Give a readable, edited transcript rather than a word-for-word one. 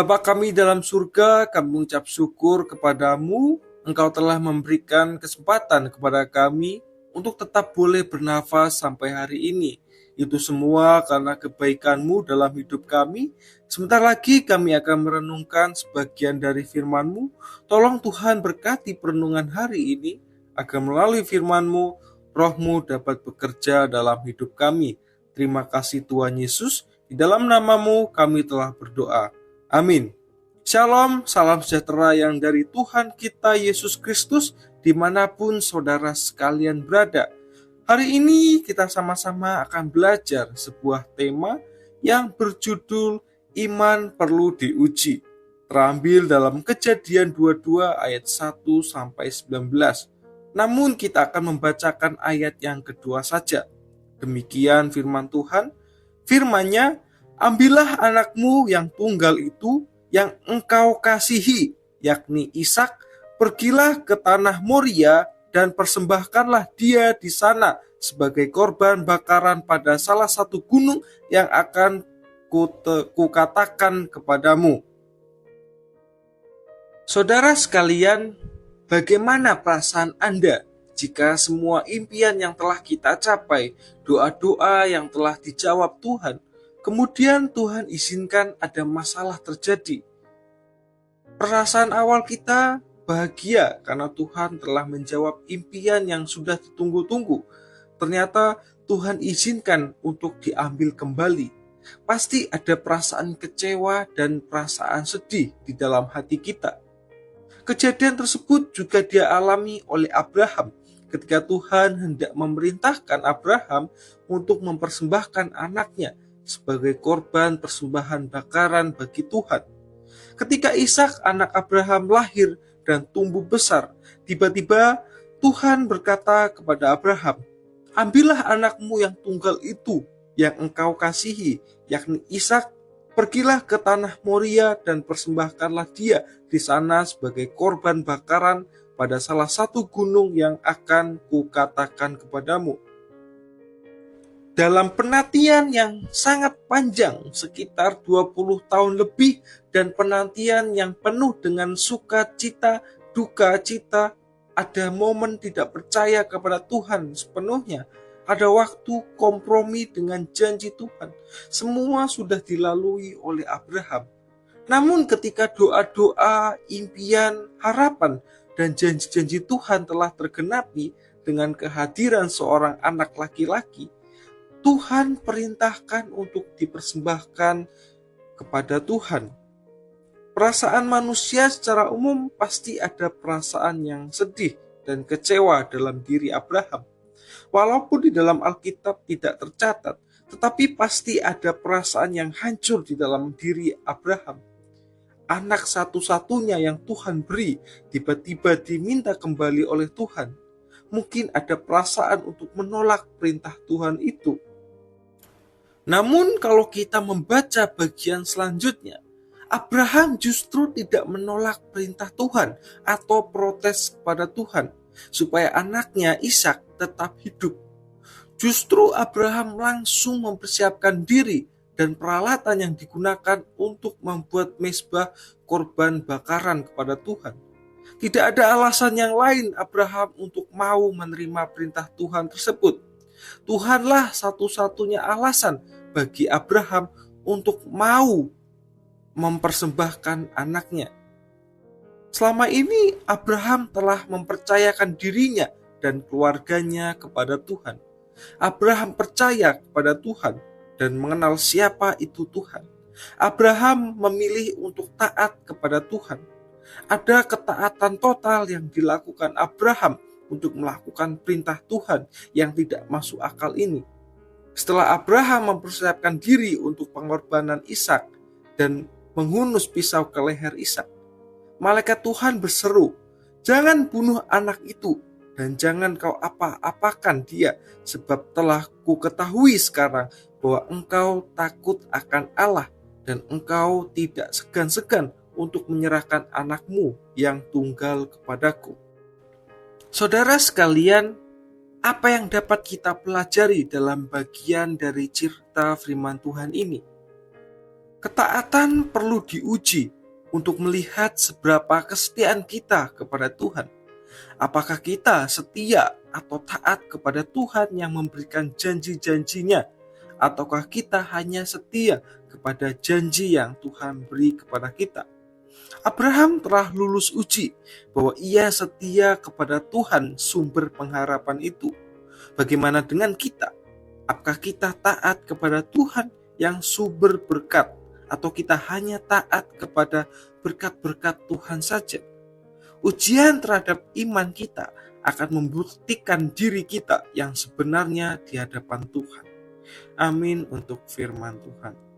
Bapa kami dalam surga, kami mengucap syukur kepadamu. Engkau telah memberikan kesempatan kepada kami untuk tetap boleh bernafas sampai hari ini. Itu semua karena kebaikan-Mu dalam hidup kami. Sebentar lagi kami akan merenungkan sebagian dari firman-Mu. Tolong Tuhan berkati perenungan hari ini, agar melalui firman-Mu, Roh-Mu dapat bekerja dalam hidup kami. Terima kasih Tuhan Yesus, di dalam nama-Mu kami telah berdoa. Amin. Shalom, salam sejahtera yang dari Tuhan kita Yesus Kristus dimanapun saudara sekalian berada. Hari ini kita sama-sama akan belajar sebuah tema yang berjudul Iman Perlu Diuji. Terambil dalam Kejadian 22 ayat 1-19. Namun kita akan membacakan ayat yang kedua saja. Demikian firman Tuhan. Firman-Nya, ambillah anakmu yang tunggal itu, yang engkau kasihi, yakni Ishak, pergilah ke tanah Moria dan persembahkanlah dia di sana sebagai korban bakaran pada salah satu gunung yang akan kukatakan kepadamu. Saudara sekalian, bagaimana perasaan Anda jika semua impian yang telah kita capai, doa-doa yang telah dijawab Tuhan, kemudian Tuhan izinkan ada masalah terjadi? Perasaan awal kita bahagia karena Tuhan telah menjawab impian yang sudah ditunggu-tunggu. Ternyata Tuhan izinkan untuk diambil kembali. Pasti ada perasaan kecewa dan perasaan sedih di dalam hati kita. Kejadian tersebut juga dialami oleh Abraham ketika Tuhan hendak memerintahkan Abraham untuk mempersembahkan anaknya sebagai korban persembahan bakaran bagi Tuhan. Ketika Ishak anak Abraham lahir dan tumbuh besar, tiba-tiba Tuhan berkata kepada Abraham, ambillah anakmu yang tunggal itu, yang engkau kasihi, yakni Ishak, pergilah ke tanah Moria dan persembahkanlah dia di sana sebagai korban bakaran pada salah satu gunung yang akan kukatakan kepadamu. Dalam penantian yang sangat panjang, sekitar 20 tahun lebih, dan penantian yang penuh dengan sukacita, duka cita, ada momen tidak percaya kepada Tuhan sepenuhnya, ada waktu kompromi dengan janji Tuhan. Semua sudah dilalui oleh Abraham. Namun ketika doa-doa, impian, harapan, dan janji-janji Tuhan telah tergenapi dengan kehadiran seorang anak laki-laki, Tuhan perintahkan untuk dipersembahkan kepada Tuhan. Perasaan manusia secara umum pasti ada perasaan yang sedih dan kecewa dalam diri Abraham. Walaupun di dalam Alkitab tidak tercatat, tetapi pasti ada perasaan yang hancur di dalam diri Abraham. Anak satu-satunya yang Tuhan beri tiba-tiba diminta kembali oleh Tuhan. Mungkin ada perasaan untuk menolak perintah Tuhan itu. Namun kalau kita membaca bagian selanjutnya, Abraham justru tidak menolak perintah Tuhan atau protes kepada Tuhan supaya anaknya Ishak tetap hidup. Justru Abraham langsung mempersiapkan diri dan peralatan yang digunakan untuk membuat mezbah korban bakaran kepada Tuhan. Tidak ada alasan yang lain Abraham untuk mau menerima perintah Tuhan tersebut. Tuhanlah satu-satunya alasan bagi Abraham untuk mau mempersembahkan anaknya. Selama ini Abraham telah mempercayakan dirinya dan keluarganya kepada Tuhan. Abraham percaya kepada Tuhan dan mengenal siapa itu Tuhan. Abraham memilih untuk taat kepada Tuhan. Ada ketaatan total yang dilakukan Abraham untuk melakukan perintah Tuhan yang tidak masuk akal ini. Setelah Abraham mempersiapkan diri untuk pengorbanan Ishak dan menghunus pisau ke leher Ishak, malaikat Tuhan berseru, "Jangan bunuh anak itu dan jangan kau apa-apakan dia, sebab telah kuketahui sekarang bahwa engkau takut akan Allah dan engkau tidak segan-segan untuk menyerahkan anakmu yang tunggal kepadaku." Saudara sekalian, apa yang dapat kita pelajari dalam bagian dari cerita firman Tuhan ini? Ketaatan perlu diuji untuk melihat seberapa kesetiaan kita kepada Tuhan. Apakah kita setia atau taat kepada Tuhan yang memberikan janji-janjinya, ataukah kita hanya setia kepada janji yang Tuhan beri kepada kita? Abraham telah lulus uji bahwa ia setia kepada Tuhan sumber pengharapan itu. Bagaimana dengan kita? Apakah kita taat kepada Tuhan yang sumber berkat, atau kita hanya taat kepada berkat-berkat Tuhan saja? Ujian terhadap iman kita akan membuktikan diri kita yang sebenarnya di hadapan Tuhan. Amin untuk firman Tuhan.